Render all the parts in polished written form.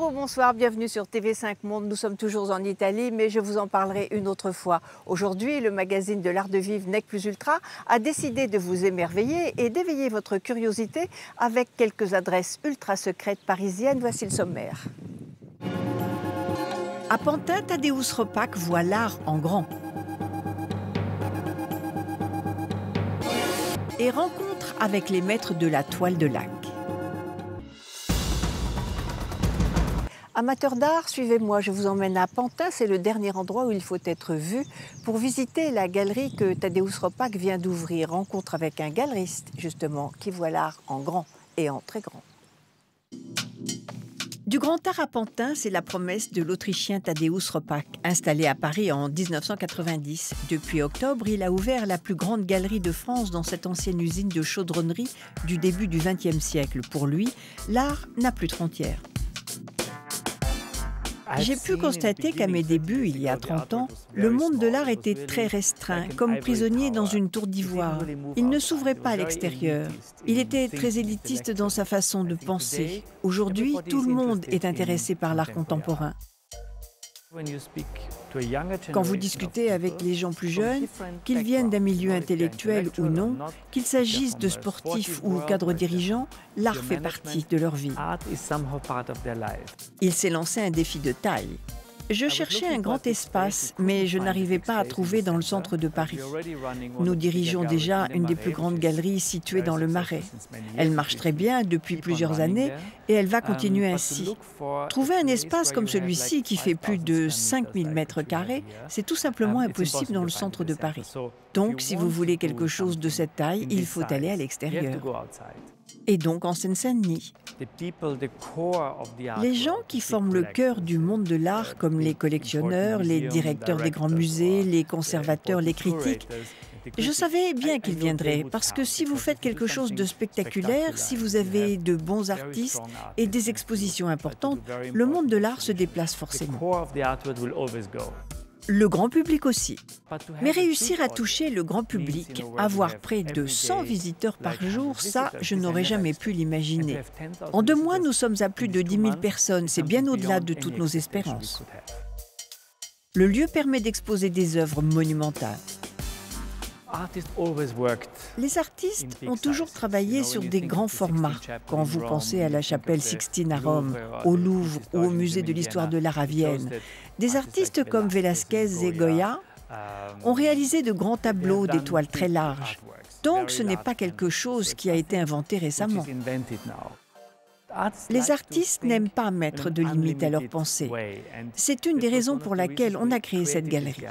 Bonjour ou bonsoir, bienvenue sur TV5 Monde. Nous sommes toujours en Italie, mais je vous en parlerai une autre fois. Aujourd'hui, le magazine de l'art de vivre Nec Plus Ultra a décidé de vous émerveiller et d'éveiller votre curiosité avec quelques adresses ultra secrètes parisiennes. Voici le sommaire. À Pantin, Tadeusz Ropac voit l'art en grand. Et rencontre avec les maîtres de la toile de lac. Amateurs d'art, suivez-moi, je vous emmène à Pantin, c'est le dernier endroit où il faut être vu pour visiter la galerie que Tadeusz Ropac vient d'ouvrir. Rencontre avec un galeriste, justement, qui voit l'art en grand et en très grand. Du grand art à Pantin, c'est la promesse de l'Autrichien Tadeusz Ropac, installé à Paris en 1990. Depuis octobre, il a ouvert la plus grande galerie de France dans cette ancienne usine de chaudronnerie du début du XXe siècle. Pour lui, l'art n'a plus de frontières. J'ai pu constater qu'à mes débuts, il y a 30 ans, le monde de l'art était très restreint, comme prisonnier dans une tour d'ivoire. Il ne s'ouvrait pas à l'extérieur. Il était très élitiste dans sa façon de penser. Aujourd'hui, tout le monde est intéressé par l'art contemporain. Quand vous discutez avec les gens plus jeunes, qu'ils viennent d'un milieu intellectuel ou non, qu'il s'agisse de sportifs ou cadres dirigeants, l'art fait partie de leur vie. Il s'est lancé un défi de taille. Je cherchais un grand espace, mais je n'arrivais pas à trouver dans le centre de Paris. Nous dirigeons déjà une des plus grandes galeries situées dans le Marais. Elle marche très bien depuis plusieurs années et elle va continuer ainsi. Trouver un espace comme celui-ci qui fait plus de 5000 mètres carrés, c'est tout simplement impossible dans le centre de Paris. Donc, si vous voulez quelque chose de cette taille, il faut aller à l'extérieur. Et donc en Seine-Saint-Denis. Les gens qui forment le cœur du monde de l'art, comme les collectionneurs, les directeurs des grands musées, les conservateurs, les critiques, je savais bien qu'ils viendraient, parce que si vous faites quelque chose de spectaculaire, si vous avez de bons artistes et des expositions importantes, le monde de l'art se déplace forcément. Le grand public aussi. Mais réussir à toucher le grand public, avoir près de 100 visiteurs par jour, ça, je n'aurais jamais pu l'imaginer. En 2 mois, nous sommes à plus de 10 000 personnes, c'est bien au-delà de toutes nos espérances. Le lieu permet d'exposer des œuvres monumentales. Les artistes ont toujours travaillé sur des grands formats. Quand vous pensez à la chapelle Sixtine à Rome, au Louvre ou au musée de l'histoire de l'art à Vienne, des artistes comme Velázquez et Goya ont réalisé de grands tableaux d'étoiles très larges. Donc ce n'est pas quelque chose qui a été inventé récemment. Les artistes n'aiment pas mettre de limites à leur pensée. C'est une des raisons pour laquelle on a créé cette galerie.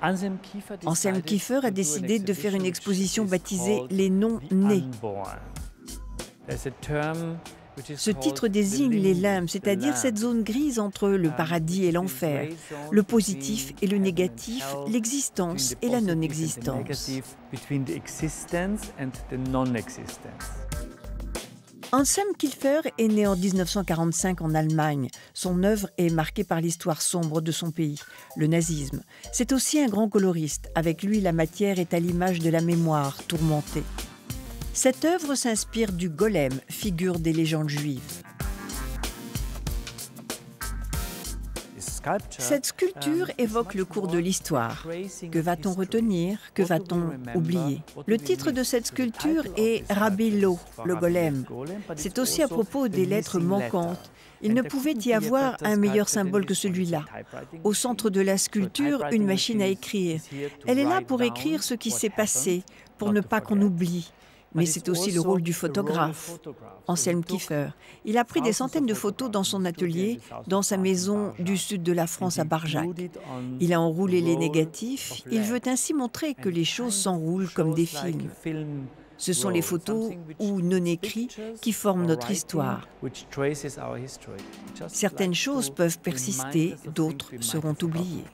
Anselm Kiefer a décidé de faire une exposition baptisée « Les non-nés ». Ce titre désigne les limbes, c'est-à-dire cette zone grise entre le paradis et l'enfer, le positif et le négatif, l'existence et la non-existence. Anselm Kiefer est né en 1945 en Allemagne. Son œuvre est marquée par l'histoire sombre de son pays, le nazisme. C'est aussi un grand coloriste. Avec lui, la matière est à l'image de la mémoire tourmentée. Cette œuvre s'inspire du golem, figure des légendes juives. Cette sculpture évoque le cours de l'histoire. Que va-t-on retenir? Que va-t-on oublier? Le titre de cette sculpture est « Rabbi Lo, le golem ». C'est aussi à propos des lettres manquantes. Il ne pouvait y avoir un meilleur symbole que celui-là. Au centre de la sculpture, une machine à écrire. Elle est là pour écrire ce qui s'est passé, pour ne pas qu'on oublie. Mais c'est aussi le rôle du photographe, Anselm Kiefer. Il a pris des centaines de photos dans son atelier, dans sa maison du sud de la France à Barjac. Il a enroulé les négatifs. Il veut ainsi montrer que les choses s'enroulent comme des films. Ce sont les photos ou non écrits qui forment notre histoire. Certaines choses peuvent persister, d'autres seront oubliées.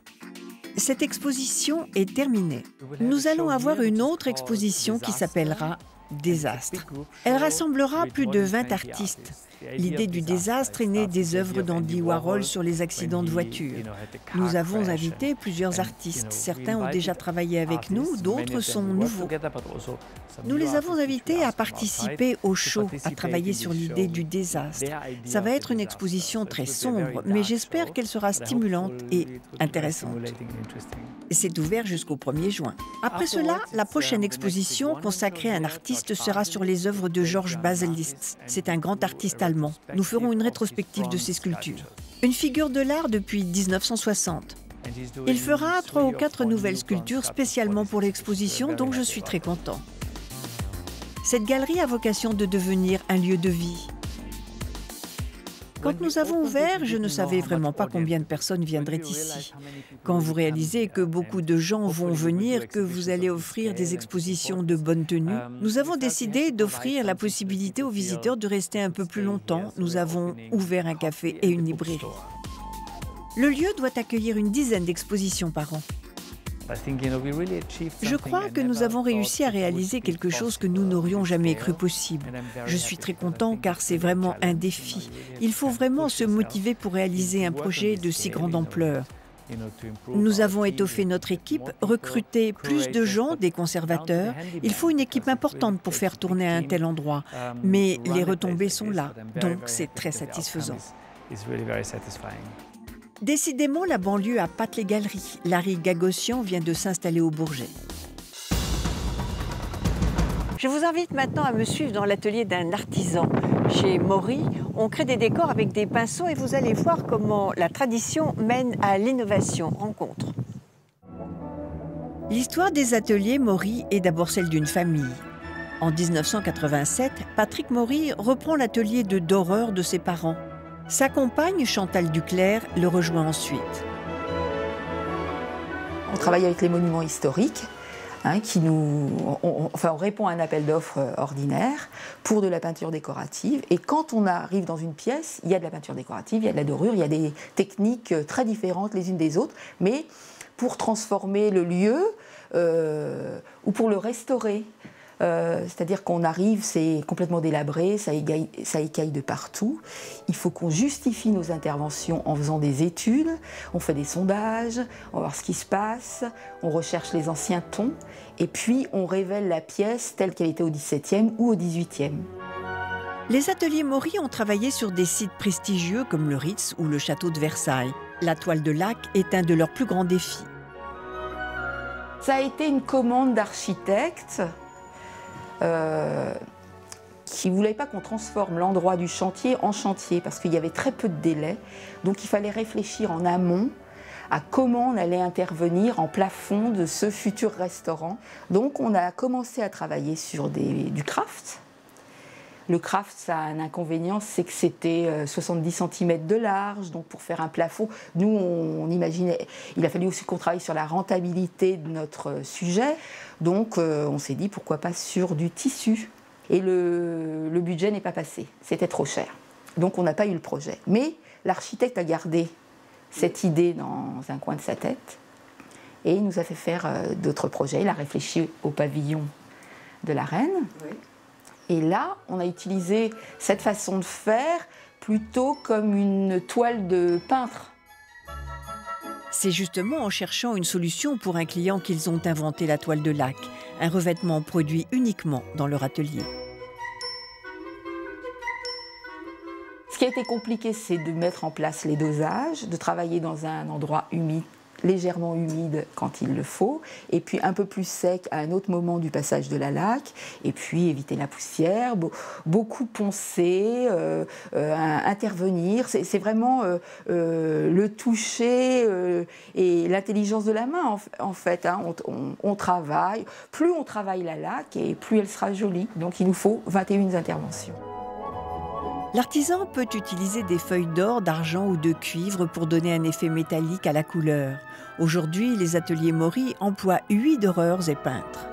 Cette exposition est terminée. Nous allons avoir une autre exposition qui s'appellera Désastre. Elle rassemblera plus de 20 artistes. L'idée du désastre est née des œuvres d'Andy Warhol sur les accidents de voiture. Nous avons invité plusieurs artistes. Certains ont déjà travaillé avec nous, d'autres sont nouveaux. Nous les avons invités à participer au show, à travailler sur l'idée du désastre. Ça va être une exposition très sombre, mais j'espère qu'elle sera stimulante et intéressante. C'est ouvert jusqu'au 1er juin. Après cela, la prochaine exposition consacrée à un artiste sera sur les œuvres de Georges Baselitz. C'est un grand artiste allemand. Nous ferons une rétrospective de ses sculptures. Une figure de l'art depuis 1960. Il fera 3 ou 4 nouvelles sculptures spécialement pour l'exposition, donc je suis très content. Cette galerie a vocation de devenir un lieu de vie. Quand nous avons ouvert, je ne savais vraiment pas combien de personnes viendraient ici. Quand vous réalisez que beaucoup de gens vont venir, que vous allez offrir des expositions de bonne tenue, nous avons décidé d'offrir la possibilité aux visiteurs de rester un peu plus longtemps. Nous avons ouvert un café et une librairie. Le lieu doit accueillir une dizaine d'expositions par an. Je crois que nous avons réussi à réaliser quelque chose que nous n'aurions jamais cru possible. Je suis très content car c'est vraiment un défi. Il faut vraiment se motiver pour réaliser un projet de si grande ampleur. Nous avons étoffé notre équipe, recruté plus de gens, des conservateurs. Il faut une équipe importante pour faire tourner à un tel endroit. Mais les retombées sont là, donc c'est très satisfaisant. Décidément, la banlieue a patte les galeries. Larry Gagossian vient de s'installer au Bourget. Je vous invite maintenant à me suivre dans l'atelier d'un artisan. Chez Maury, on crée des décors avec des pinceaux et vous allez voir comment la tradition mène à l'innovation. Rencontre. L'histoire des ateliers Maury est d'abord celle d'une famille. En 1987, Patrick Maury reprend l'atelier d'horreur de ses parents. Sa compagne, Chantal Duclerc, le rejoint ensuite. On travaille avec les monuments historiques, on répond à un appel d'offres ordinaire pour de la peinture décorative. Et quand on arrive dans une pièce, il y a de la peinture décorative, il y a de la dorure, il y a des techniques très différentes les unes des autres, mais pour transformer le lieu ou pour le restaurer. C'est-à-dire qu'on arrive, c'est complètement délabré, ça écaille de partout. Il faut qu'on justifie nos interventions en faisant des études, on fait des sondages, on va voir ce qui se passe, on recherche les anciens tons, et puis on révèle la pièce telle qu'elle était au XVIIe ou au XVIIIe. Les ateliers Maury ont travaillé sur des sites prestigieux comme le Ritz ou le château de Versailles. La toile de lac est un de leurs plus grands défis. Ça a été une commande d'architecte qui ne voulait pas qu'on transforme l'endroit du chantier en chantier parce qu'il y avait très peu de délai. Donc il fallait réfléchir en amont à comment on allait intervenir en plafond de ce futur restaurant. Donc on a commencé à travailler sur du craft. Le craft, ça a un inconvénient, c'est que c'était 70 cm de large, donc pour faire un plafond, nous on imaginait, il a fallu aussi qu'on travaille sur la rentabilité de notre sujet, donc on s'est dit pourquoi pas sur du tissu. Et le budget n'est pas passé, c'était trop cher. Donc on n'a pas eu le projet. Mais l'architecte a gardé cette idée dans un coin de sa tête et il nous a fait faire d'autres projets. Il a réfléchi au pavillon de la Reine. Oui. Et là, on a utilisé cette façon de faire plutôt comme une toile de peintre. C'est justement en cherchant une solution pour un client qu'ils ont inventé la toile de lac, un revêtement produit uniquement dans leur atelier. Ce qui a été compliqué, c'est de mettre en place les dosages, de travailler dans un endroit humide, légèrement humide quand il le faut, et puis un peu plus sec à un autre moment du passage de la laque, et puis éviter la poussière, beaucoup poncer, intervenir. C'est vraiment le toucher et l'intelligence de la main, en fait. Hein. On travaille, plus on travaille la laque, et plus elle sera jolie. Donc il nous faut 21 interventions. L'artisan peut utiliser des feuilles d'or, d'argent ou de cuivre pour donner un effet métallique à la couleur. Aujourd'hui, les ateliers Maury emploient 8 doreurs et peintres.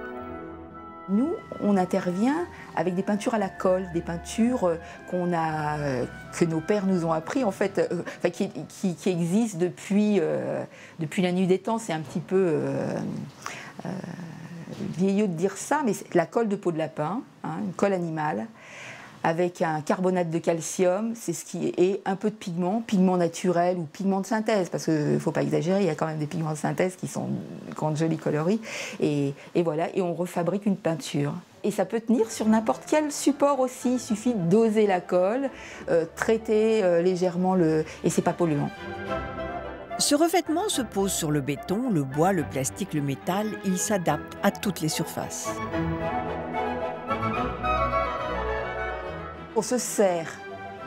Nous, on intervient avec des peintures à la colle, des peintures que nos pères nous ont appris, en fait, qui existent depuis la nuit des temps. C'est un petit peu vieillot de dire ça, mais c'est la colle de peau de lapin, hein, une colle animale, avec un carbonate de calcium, c'est ce qui est un peu de pigment naturel ou pigment de synthèse, parce qu'il ne faut pas exagérer, il y a quand même des pigments de synthèse qui ont de jolis coloris, et voilà, et on refabrique une peinture. Et ça peut tenir sur n'importe quel support aussi, il suffit de doser la colle, traiter légèrement et c'est pas polluant. Ce revêtement se pose sur le béton, le bois, le plastique, le métal, il s'adapte à toutes les surfaces. On se sert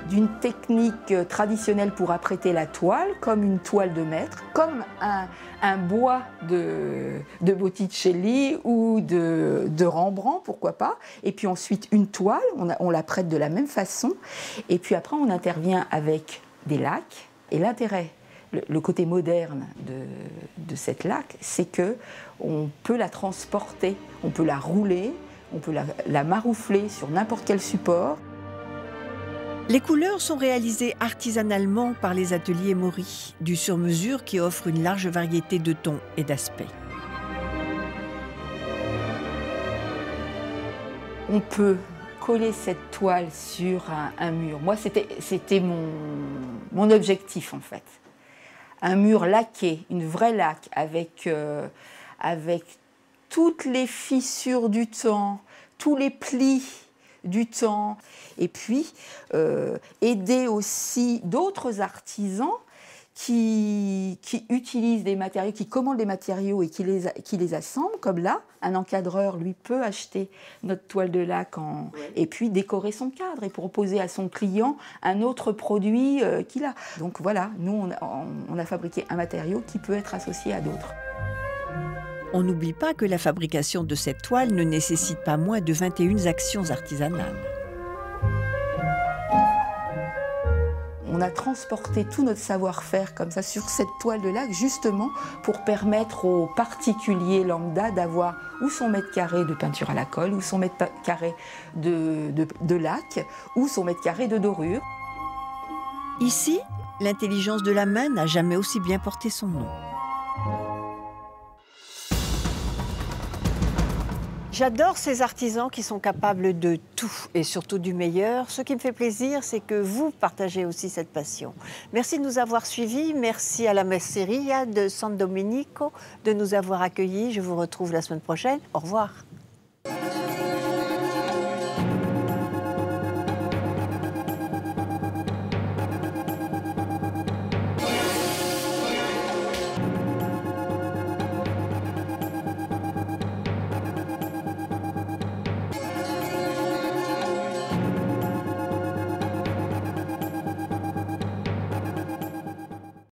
d'une technique traditionnelle pour apprêter la toile, comme une toile de maître, comme un bois de Botticelli ou de Rembrandt, pourquoi pas. Et puis ensuite une toile, on l'apprête de la même façon. Et puis après on intervient avec des lacs. Et l'intérêt, le côté moderne de cette laque, c'est qu'on peut la transporter, on peut la rouler, on peut la maroufler sur n'importe quel support. Les couleurs sont réalisées artisanalement par les ateliers Maury, du sur-mesure qui offre une large variété de tons et d'aspects. On peut coller cette toile sur un mur. Moi, c'était mon objectif en fait. Un mur laqué, une vraie laque avec toutes les fissures du temps, tous les plis du temps, et puis aider aussi d'autres artisans qui utilisent des matériaux, qui commandent des matériaux et qui les assemblent, comme là, un encadreur, lui, peut acheter notre toile de laque et puis décorer son cadre et proposer à son client un autre produit qu'il a. Donc voilà, nous, on a fabriqué un matériau qui peut être associé à d'autres. On n'oublie pas que la fabrication de cette toile ne nécessite pas moins de 21 actions artisanales. On a transporté tout notre savoir-faire comme ça sur cette toile de laque, justement pour permettre aux particuliers lambda d'avoir ou son mètre carré de peinture à la colle, ou son mètre carré de laque, ou son mètre carré de dorure. Ici, l'intelligence de la main n'a jamais aussi bien porté son nom. J'adore ces artisans qui sont capables de tout et surtout du meilleur. Ce qui me fait plaisir, c'est que vous partagez aussi cette passion. Merci de nous avoir suivis. Merci à la Merceria de San Domenico de nous avoir accueillis. Je vous retrouve la semaine prochaine. Au revoir.